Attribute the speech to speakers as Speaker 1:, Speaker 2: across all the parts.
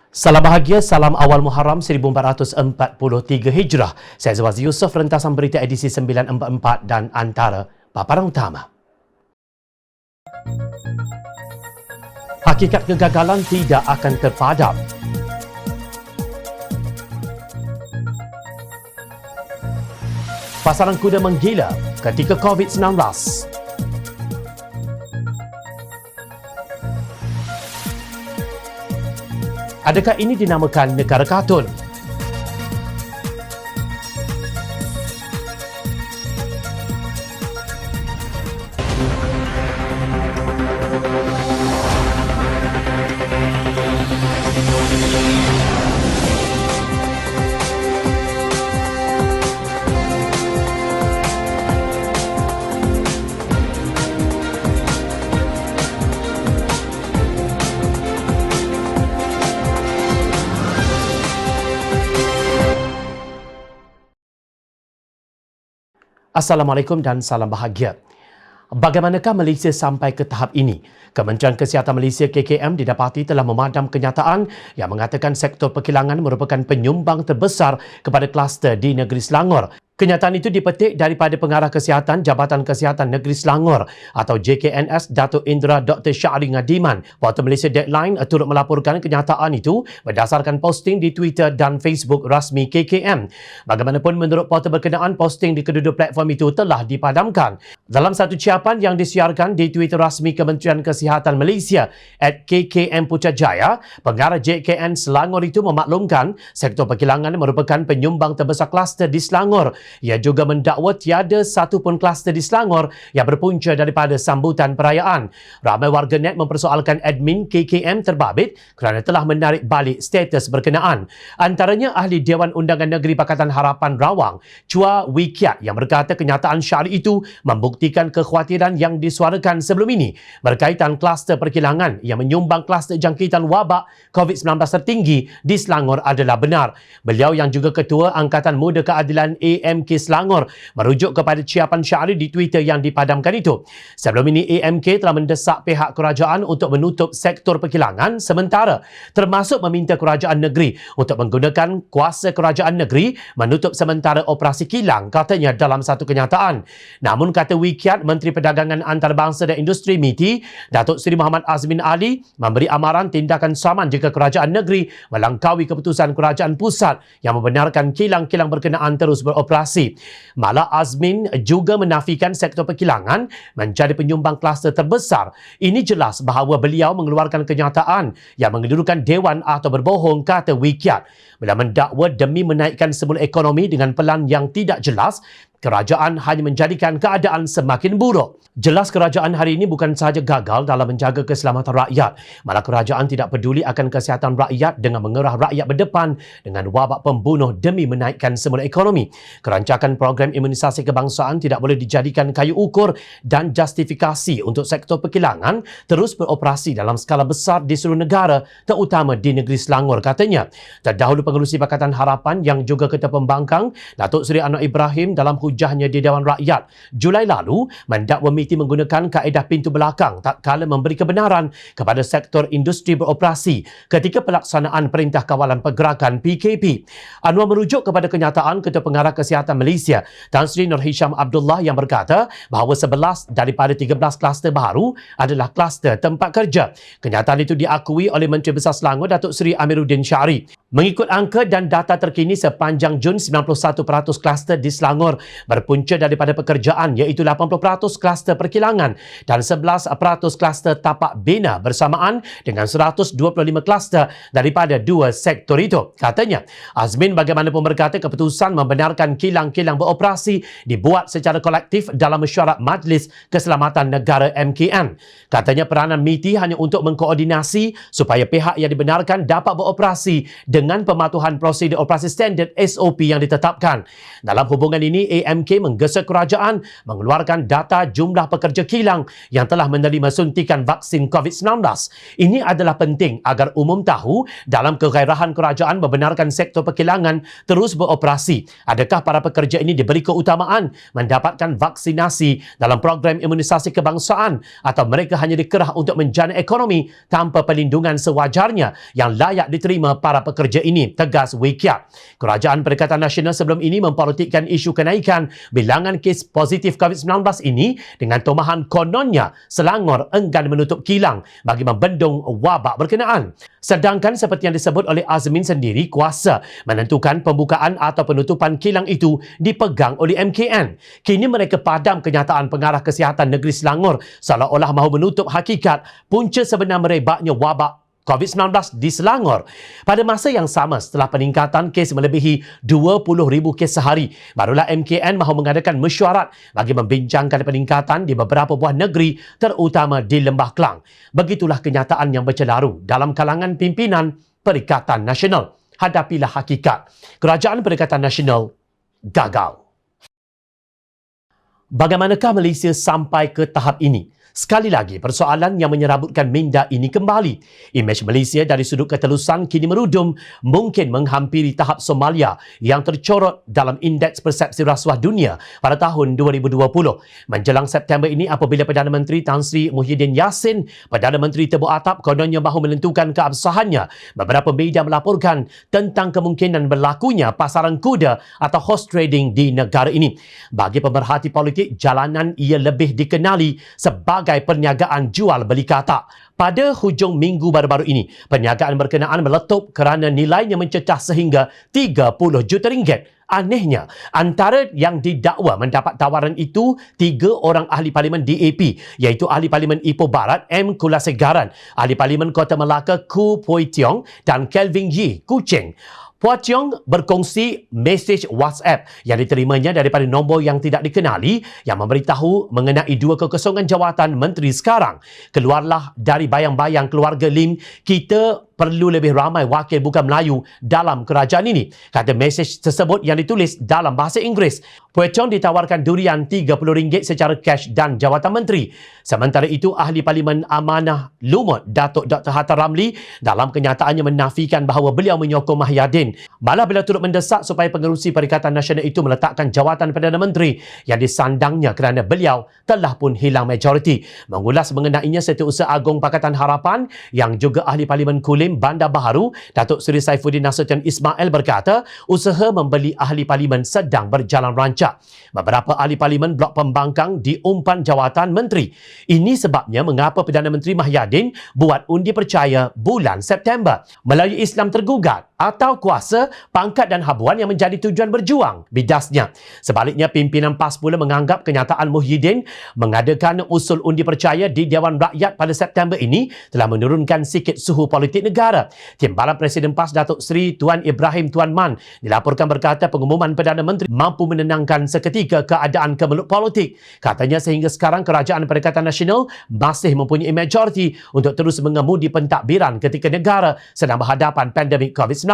Speaker 1: Salam bahagia, salam awal Muharram 1443 Hijrah. Saya Zawazi Yusof, rentasan berita edisi 944 dan antara paparan utama. Hakikat kegagalan tidak akan terpadam. Pasaran kuda menggila ketika COVID-19. Adakah ini dinamakan negara kartun? Assalamualaikum dan salam bahagia. Bagaimanakah Malaysia sampai ke tahap ini? Kementerian Kesihatan Malaysia KKM didapati telah memadam kenyataan yang mengatakan sektor perkilangan merupakan penyumbang terbesar kepada kluster di negeri Selangor. Kenyataan itu dipetik daripada Pengarah Kesihatan Jabatan Kesihatan Negeri Selangor atau JKNS Datuk Indra Dr. Syahri Ngadiman. Portal Malaysia Deadline turut melaporkan kenyataan itu berdasarkan posting di Twitter dan Facebook rasmi KKM. Bagaimanapun menurut portal berkenaan, posting di kedua-dua platform itu telah dipadamkan. Dalam satu ucapan yang disiarkan di Twitter rasmi Kementerian Kesihatan Malaysia @KKM Putrajaya, Pengarah JKN Selangor itu memaklumkan sektor perkilangan merupakan penyumbang terbesar kluster di Selangor. Ia juga mendakwa tiada satu pun kluster di Selangor yang berpunca daripada sambutan perayaan. Ramai warganet mempersoalkan admin KKM terbabit kerana telah menarik balik status berkenaan. Antaranya Ahli Dewan Undangan Negeri Pakatan Harapan Rawang, Chua Wee Kiat, yang berkata kenyataan syari itu membuktikan kekhawatiran yang disuarakan sebelum ini berkaitan kluster perkilangan yang menyumbang kluster jangkitan wabak COVID-19 tertinggi di Selangor adalah benar. Beliau yang juga Ketua Angkatan Muda Keadilan AMK Selangor merujuk kepada ciapan syari di Twitter yang dipadamkan itu. Sebelum ini AMK telah mendesak pihak kerajaan untuk menutup sektor perkilangan sementara, termasuk meminta kerajaan negeri untuk menggunakan kuasa kerajaan negeri menutup sementara operasi kilang, katanya dalam satu kenyataan. Namun kata Wikiat, Menteri Perdagangan Antarabangsa dan Industri MITI, Datuk Seri Muhammad Azmin Ali, memberi amaran tindakan saman jika kerajaan negeri melangkaui keputusan kerajaan pusat yang membenarkan kilang-kilang berkenaan terus beroperasi. Malah Azmin juga menafikan sektor perkilangan menjadi penyumbang kluster terbesar. Ini jelas bahawa beliau mengeluarkan kenyataan yang mengeluarkan dewan atau berbohong, kata Wikiat. Beliau mendakwa demi menaikkan semula ekonomi dengan pelan yang tidak jelas, kerajaan hanya menjadikan keadaan semakin buruk. Jelas kerajaan hari ini bukan sahaja gagal dalam menjaga keselamatan rakyat, malah kerajaan tidak peduli akan kesihatan rakyat dengan mengerah rakyat berdepan dengan wabak pembunuh demi menaikkan semula ekonomi. Kerancakan program imunisasi kebangsaan tidak boleh dijadikan kayu ukur dan justifikasi untuk sektor perkilangan terus beroperasi dalam skala besar di seluruh negara, terutama di negeri Selangor, katanya. Terdahulu Pengerusi Pakatan Harapan yang juga Ketua Pembangkang, Datuk Seri Anwar Ibrahim, dalam hujahnya di Dewan Rakyat Julai lalu mendakwa MITI menggunakan kaedah pintu belakang tak kala memberi kebenaran kepada sektor industri beroperasi ketika pelaksanaan Perintah Kawalan Pergerakan PKP. Anwar merujuk kepada kenyataan Ketua Pengarah Kesihatan Malaysia Tan Sri Nur Hisham Abdullah yang berkata bahawa 11 daripada 13 kluster baru adalah kluster tempat kerja. Kenyataan itu diakui oleh Menteri Besar Selangor Datuk Seri Amiruddin Syari. Mengikut angka dan data terkini sepanjang Jun, 91% kluster di Selangor berpunca daripada pekerjaan, iaitu 80% kluster perkilangan dan 11% kluster tapak bina bersamaan dengan 125 kluster daripada dua sektor itu. Katanya, Azmin bagaimanapun berkata keputusan membenarkan kilang-kilang beroperasi dibuat secara kolektif dalam mesyuarat Majlis Keselamatan Negara MKN. Katanya peranan MITI hanya untuk mengkoordinasi supaya pihak yang dibenarkan dapat beroperasi dengan pematuhan prosedur operasi standard SOP yang ditetapkan. Dalam hubungan ini, AMK menggesa kerajaan mengeluarkan data jumlah pekerja kilang yang telah menerima suntikan vaksin COVID-19. Ini adalah penting agar umum tahu dalam kegairahan kerajaan membenarkan sektor perkilangan terus beroperasi. Adakah para pekerja ini diberi keutamaan mendapatkan vaksinasi dalam program imunisasi kebangsaan atau mereka hanya dikerah untuk menjana ekonomi tanpa perlindungan sewajarnya yang layak diterima para pekerja ini, tegas Wee Kiat. Kerajaan Perikatan Nasional sebelum ini mempolitikkan isu kenaikan bilangan kes positif COVID-19 ini dengan tomahan kononnya Selangor enggan menutup kilang bagi membendung wabak berkenaan. Sedangkan seperti yang disebut oleh Azmin sendiri, kuasa menentukan pembukaan atau penutupan kilang itu dipegang oleh MKN. Kini mereka padam kenyataan pengarah kesihatan negeri Selangor seolah-olah mahu menutup hakikat punca sebenar merebaknya wabak COVID-19 di Selangor. Pada masa yang sama, setelah peningkatan kes melebihi 20,000 kes sehari, barulah MKN mahu mengadakan mesyuarat bagi membincangkan peningkatan di beberapa buah negeri, terutama di Lembah Kelang. Begitulah kenyataan yang bercelaru dalam kalangan pimpinan Perikatan Nasional. Hadapilah hakikat. Kerajaan Perikatan Nasional gagal. Bagaimanakah Malaysia sampai ke tahap ini? Sekali lagi, persoalan yang menyerabutkan minda ini kembali. Imej Malaysia dari sudut ketelusan kini merudum, mungkin menghampiri tahap Somalia yang tercorot dalam Indeks Persepsi Rasuah Dunia pada tahun 2020. Menjelang September ini, apabila Perdana Menteri Tan Sri Muhyiddin Yassin, Perdana Menteri Tebu Atap kononnya mahu menentukan keabsahannya, beberapa media melaporkan tentang kemungkinan berlakunya pasaran kuda atau horse trading di negara ini. Bagi pemerhati politik, jalanan ia lebih dikenali sebagai perniagaan jual beli katak. Pada hujung minggu baru-baru ini, perniagaan berkenaan meletup kerana nilainya mencecah sehingga 30 juta ringgit. Anehnya, antara yang didakwa mendapat tawaran itu 3 orang ahli parlimen DAP, iaitu ahli parlimen Ipoh Barat M. Kulasegaran, ahli parlimen Kota Melaka Ku Poi Tiong dan Kelvin Yee Kuching. Puan Tiong berkongsi mesej WhatsApp yang diterimanya daripada nombor yang tidak dikenali yang memberitahu mengenai 2 kekosongan jawatan menteri sekarang. Keluarlah dari bayang-bayang keluarga Lim, kita perlu lebih ramai wakil bukan Melayu dalam kerajaan ini. Kata mesej tersebut yang ditulis dalam bahasa Inggeris. Puan Tiong ditawarkan durian RM30 secara cash dan jawatan menteri. Sementara itu, ahli parlimen Amanah Lumut Datuk Dr. Hatta Ramli dalam kenyataannya menafikan bahawa beliau menyokong Mahyadin. Malah beliau turut mendesak supaya pengerusi Perikatan Nasional itu meletakkan jawatan Perdana Menteri yang disandangnya kerana beliau telah pun hilang majoriti. Mengulas mengenainya, Setiausaha Agung Pakatan Harapan yang juga ahli parlimen Kulim Bandar Baharu, Datuk Seri Saifuddin Nasution Ismail berkata, usaha membeli ahli parlimen sedang berjalan rancak. Beberapa ahli parlimen blok pembangkang diumpan jawatan menteri. Ini sebabnya mengapa Perdana Menteri Mahyadin buat undi percaya bulan September. Melayu Islam tergugat atau kuasa, pangkat dan habuan yang menjadi tujuan berjuang, bidasnya. Sebaliknya, pimpinan PAS pula menganggap kenyataan Muhyiddin mengadakan usul undi percaya di Dewan Rakyat pada September ini telah menurunkan sikit suhu politik negara. Timbalan Presiden PAS Datuk Seri Tuan Ibrahim Tuan Man dilaporkan berkata pengumuman Perdana Menteri mampu menenangkan seketika keadaan kemelut politik. Katanya sehingga sekarang Kerajaan Perikatan Nasional masih mempunyai majoriti untuk terus mengemudi pentadbiran ketika negara sedang berhadapan pandemik COVID-19.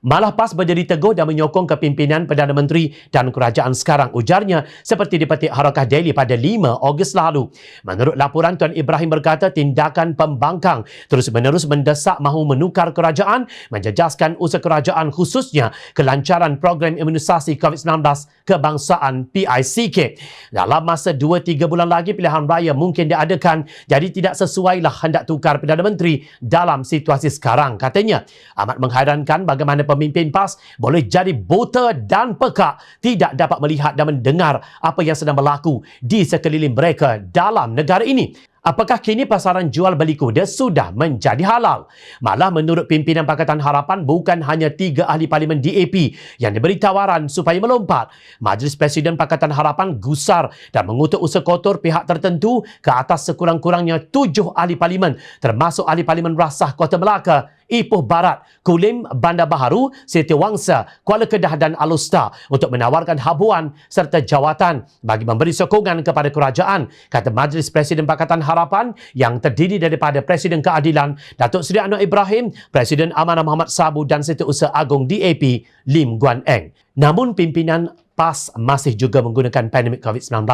Speaker 1: Malah PAS berdiri teguh dan menyokong kepimpinan Perdana Menteri dan kerajaan sekarang, ujarnya, seperti dipetik Harakah Daily pada 5 Ogos lalu. Menurut laporan, Tuan Ibrahim berkata tindakan pembangkang terus-menerus mendesak mahu menukar kerajaan, menjejaskan usaha kerajaan khususnya kelancaran program imunisasi COVID-19 kebangsaan PICK. Dalam masa 2-3 bulan lagi pilihan raya mungkin diadakan, jadi tidak sesuailah hendak tukar Perdana Menteri dalam situasi sekarang, katanya. Amat menghairankan bagaimana pemimpin PAS boleh jadi buta dan pekak, tidak dapat melihat dan mendengar apa yang sedang berlaku di sekeliling mereka dalam negara ini. Apakah kini pasaran jual beli kuda sudah menjadi halal? Malah menurut pimpinan Pakatan Harapan, bukan hanya 3 ahli parlimen DAP yang diberi tawaran supaya melompat. Majlis Presiden Pakatan Harapan gusar dan mengutuk usaha kotor pihak tertentu ke atas sekurang-kurangnya 7 ahli parlimen, termasuk ahli parlimen Rasah Kota Melaka Ipoh Barat, Kulim, Bandar Baharu, Setiawangsa, Kuala Kedah dan Alustar untuk menawarkan habuan serta jawatan bagi memberi sokongan kepada kerajaan, kata Majlis Presiden Pakatan Harapan yang terdiri daripada Presiden Keadilan Datuk Seri Anwar Ibrahim, Presiden Amanah Muhammad Sabu dan Setiausaha Agung DAP Lim Guan Eng. Namun pimpinan PAS masih juga menggunakan pandemik COVID-19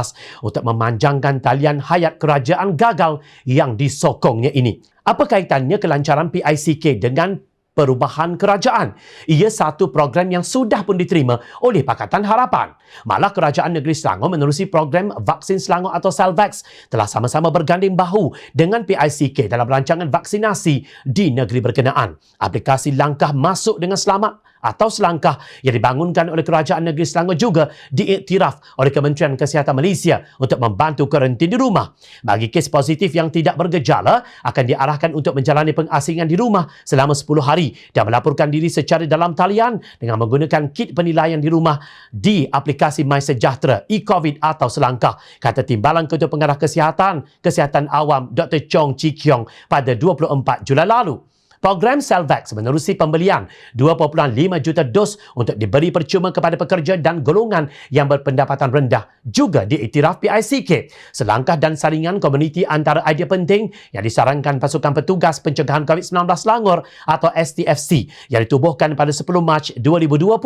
Speaker 1: untuk memanjangkan talian hayat kerajaan gagal yang disokongnya ini. Apa kaitannya kelancaran PICK dengan perubahan kerajaan? Ia satu program yang sudah pun diterima oleh Pakatan Harapan. Malah Kerajaan Negeri Selangor menerusi program Vaksin Selangor atau Selvax telah sama-sama berganding bahu dengan PICK dalam rancangan vaksinasi di negeri berkenaan. Aplikasi Langkah Masuk dengan Selamat atau Selangkah yang dibangunkan oleh Kerajaan Negeri Selangor juga diiktiraf oleh Kementerian Kesihatan Malaysia untuk membantu karantin di rumah. Bagi kes positif yang tidak bergejala, akan diarahkan untuk menjalani pengasingan di rumah selama 10 hari dan melaporkan diri secara dalam talian dengan menggunakan kit penilaian di rumah di aplikasi MySejahtera, e-COVID atau Selangkah, kata Timbalan Ketua Pengarah Kesihatan Awam Dr. Chong Chi Kiong pada 24 Julai lalu. Program Selvax menerusi pembelian 2.5 juta dos untuk diberi percuma kepada pekerja dan golongan yang berpendapatan rendah, juga diiktiraf PICK. Selangkah dan saringan komuniti antara idea penting yang disarankan Pasukan Petugas Pencegahan COVID-19 Selangor atau STFC yang ditubuhkan pada 10 Mac 2020.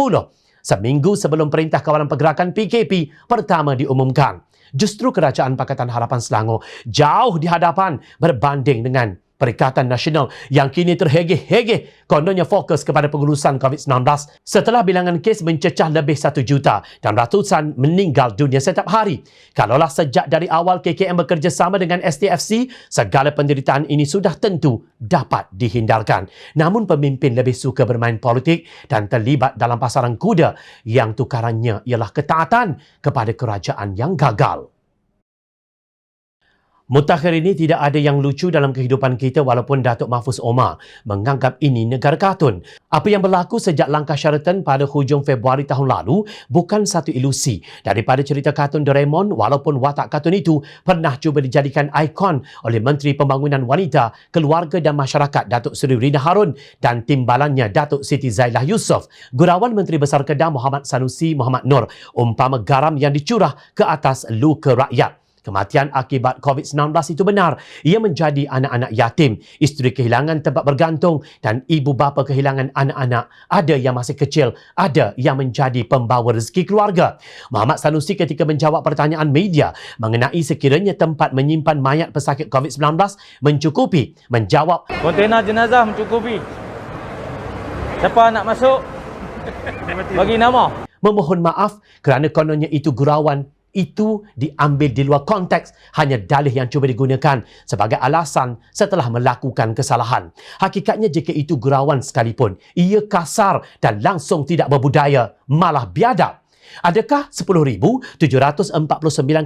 Speaker 1: Seminggu sebelum Perintah Kawalan Pergerakan PKP pertama diumumkan. Justru Kerajaan Pakatan Harapan Selangor jauh di hadapan berbanding dengan Perikatan Nasional yang kini terhegeh-hegeh kononnya fokus kepada pengurusan COVID-19 setelah bilangan kes mencecah lebih 1 juta dan ratusan meninggal dunia setiap hari. Kalaulah sejak dari awal KKM bekerjasama dengan STFC, segala penderitaan ini sudah tentu dapat dihindarkan. Namun pemimpin lebih suka bermain politik dan terlibat dalam pasaran kuda yang tukarannya ialah ketaatan kepada kerajaan yang gagal. Mutakhir ini tidak ada yang lucu dalam kehidupan kita walaupun Datuk Mahfuz Omar menganggap ini negara kartun. Apa yang berlaku sejak langkah Sheraton pada hujung Februari tahun lalu bukan satu ilusi daripada cerita kartun Doraemon, walaupun watak kartun itu pernah cuba dijadikan ikon oleh Menteri Pembangunan Wanita, Keluarga dan Masyarakat Datuk Seri Rina Harun dan timbalannya Datuk Siti Zailah Yusof. Gurauan Menteri Besar Kedah Muhammad Sanusi Muhammad Nur umpama garam yang dicurah ke atas luka rakyat. Kematian akibat COVID-19 itu benar. Ia menjadi anak-anak yatim, isteri kehilangan tempat bergantung dan ibu bapa kehilangan anak-anak. Ada yang masih kecil, ada yang menjadi pembawa rezeki keluarga. Muhammad Sanusi ketika menjawab pertanyaan media mengenai sekiranya tempat menyimpan mayat pesakit COVID-19 mencukupi, menjawab,
Speaker 2: "Kontena jenazah mencukupi. Siapa nak masuk? Bagi nama."
Speaker 1: Memohon maaf kerana kononnya itu gurauan itu diambil di luar konteks, hanya dalih yang cuba digunakan sebagai alasan setelah melakukan kesalahan. Hakikatnya jika itu gurauan sekalipun, ia kasar dan langsung tidak berbudaya, malah biadab. Adakah 10,749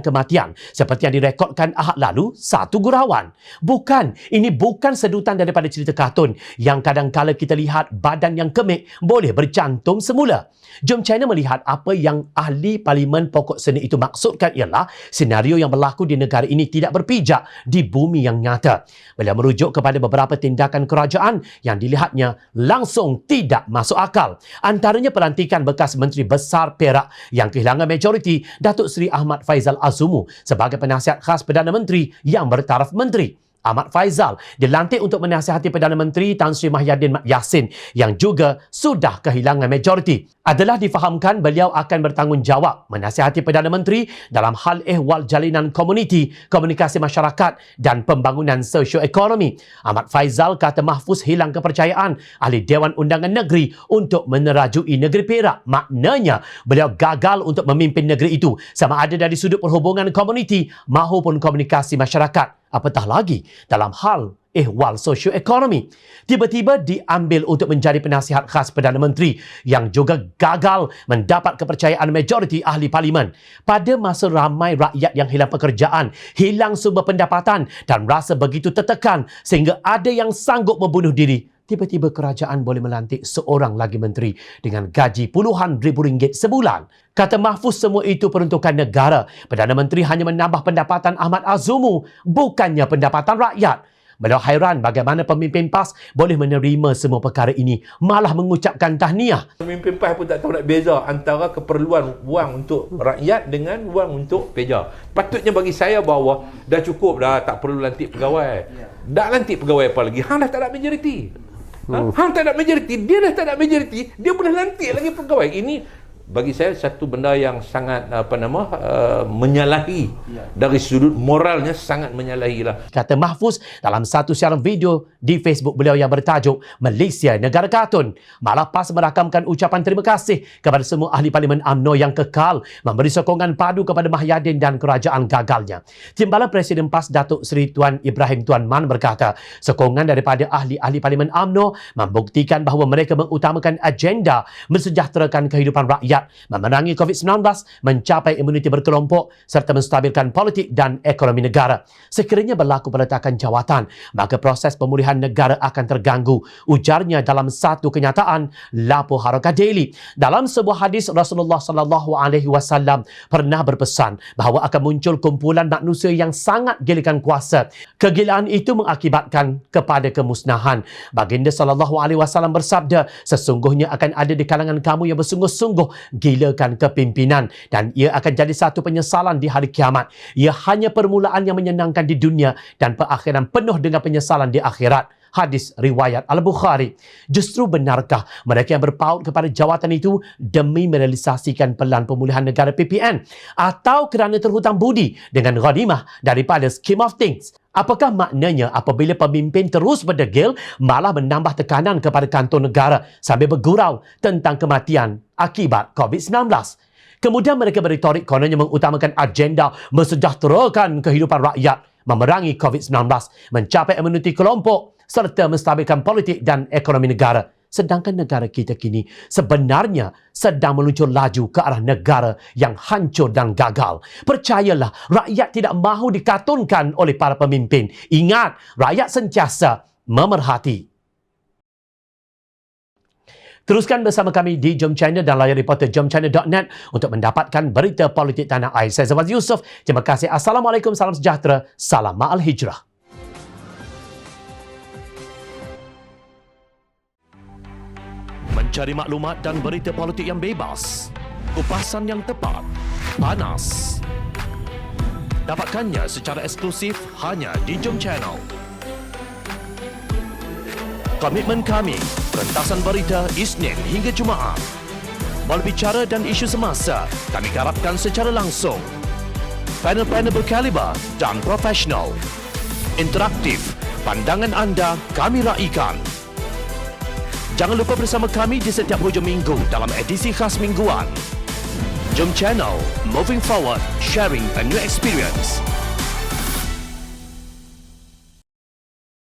Speaker 1: kematian seperti yang direkodkan Ahad lalu satu gurauan? Bukan, ini bukan sedutan daripada cerita kartun yang kadang-kala kita lihat badan yang kemik boleh bercantum semula. Jom China melihat apa yang ahli Parlimen Pokok Seni itu maksudkan ialah senario yang berlaku di negara ini tidak berpijak di bumi yang nyata. Beliau merujuk kepada beberapa tindakan kerajaan yang dilihatnya langsung tidak masuk akal. Antaranya pelantikan bekas Menteri Besar Perak yang kehilangan majoriti Datuk Seri Ahmad Faizal Azumu sebagai penasihat khas Perdana Menteri yang bertaraf menteri. Ahmad Faizal dilantik untuk menasihati Perdana Menteri Tan Sri Mahyadin Mat Yassin yang juga sudah kehilangan majoriti. Adalah difahamkan beliau akan bertanggungjawab menasihati Perdana Menteri dalam hal ehwal jalinan komuniti, komunikasi masyarakat dan pembangunan sosioekonomi. Ahmad Faizal kata Mahfuz hilang kepercayaan ahli Dewan Undangan Negeri untuk menerajui negeri Perak. Maknanya beliau gagal untuk memimpin negeri itu sama ada dari sudut perhubungan komuniti maupun komunikasi masyarakat. Apatah lagi dalam hal ehwal sosioekonomi. Tiba-tiba diambil untuk menjadi penasihat khas Perdana Menteri yang juga gagal mendapat kepercayaan majoriti ahli parlimen. Pada masa ramai rakyat yang hilang pekerjaan, hilang sumber pendapatan dan rasa begitu tertekan sehingga ada yang sanggup membunuh diri, tiba-tiba kerajaan boleh melantik seorang lagi menteri dengan gaji puluhan ribu ringgit sebulan. Kata Mahfuz semua itu peruntukan negara. Perdana Menteri hanya menambah pendapatan Ahmad Azumu, bukannya pendapatan rakyat. Beliau hairan bagaimana pemimpin PAS boleh menerima semua perkara ini, malah mengucapkan tahniah.
Speaker 3: Pemimpin PAS pun tak tahu nak beza antara keperluan wang untuk rakyat dengan wang untuk peja. Patutnya bagi saya bahawa dah cukup dah, tak perlu lantik pegawai. Dah lantik pegawai apa lagi? Hang dah tak ada majoriti. Hang tak ada majoriti, dia dah tak ada majoriti, dia boleh lantik lagi pegawai. Ini bagi saya satu benda yang sangat menyalahi dari sudut moralnya, sangat menyalahi lah.
Speaker 1: Kata Mahfuz dalam satu siaran video di Facebook beliau yang bertajuk Malaysia Negara Kartun. Malah PAS merakamkan ucapan terima kasih kepada semua ahli Parlimen UMNO yang kekal memberi sokongan padu kepada Mahyadin dan kerajaan gagalnya. Timbalan Presiden PAS Datuk Seri Tuan Ibrahim Tuan Man berkata, sokongan daripada ahli-ahli Parlimen UMNO membuktikan bahawa mereka mengutamakan agenda mensejahterakan kehidupan rakyat, memerangi COVID-19, mencapai imuniti berkelompok serta menstabilkan politik dan ekonomi negara. Sekiranya berlaku peletakan jawatan, maka proses pemulihan negara akan terganggu, ujarnya dalam satu kenyataan lapoh Harakat Daily. Dalam sebuah hadis, Rasulullah SAW pernah berpesan bahawa akan muncul kumpulan manusia yang sangat gilakan kuasa. Kegilaan itu mengakibatkan kepada kemusnahan. Baginda SAW bersabda, sesungguhnya akan ada di kalangan kamu yang bersungguh-sungguh gilakan kepimpinan dan ia akan jadi satu penyesalan di hari kiamat. Ia hanya permulaan yang menyenangkan di dunia dan perakhiran penuh dengan penyesalan di akhirat. Hadis riwayat Al-Bukhari. Justru benarkah mereka yang berpaut kepada jawatan itu demi merealisasikan pelan pemulihan negara PPN atau kerana terhutang budi dengan ghanimah daripada scheme of things? Apakah maknanya apabila pemimpin terus berdegil malah menambah tekanan kepada kantor negara sambil bergurau tentang kematian akibat COVID-19? Kemudian mereka berretorik kononnya mengutamakan agenda mensejahterakan kehidupan rakyat, memerangi COVID-19, mencapai imuniti kelompok serta menstabilkan politik dan ekonomi negara. Sedangkan negara kita kini sebenarnya sedang meluncur laju ke arah negara yang hancur dan gagal. Percayalah, rakyat tidak mahu dikatunkan oleh para pemimpin. Ingat, rakyat sentiasa memerhati. Teruskan bersama kami di Jom Channel dan layar reporter jomchannel.net untuk mendapatkan berita politik tanah air. Saya Zawaz Yusof. Terima kasih. Assalamualaikum, salam sejahtera, salam ma'al hijrah. Mencari maklumat dan berita politik yang bebas, kupasan yang tepat, panas. Dapatkannya secara eksklusif hanya di Jom Channel. Komitmen kami, pentasan berita Isnin hingga Jumaat. Berbicara dan isu semasa, kami garapkan secara langsung. Panel-panel berkaliber dan profesional. Interaktif, pandangan anda kami raikan. Jangan lupa bersama kami di setiap hujung minggu dalam edisi khas mingguan. Jom Channel, moving forward, sharing a new experience.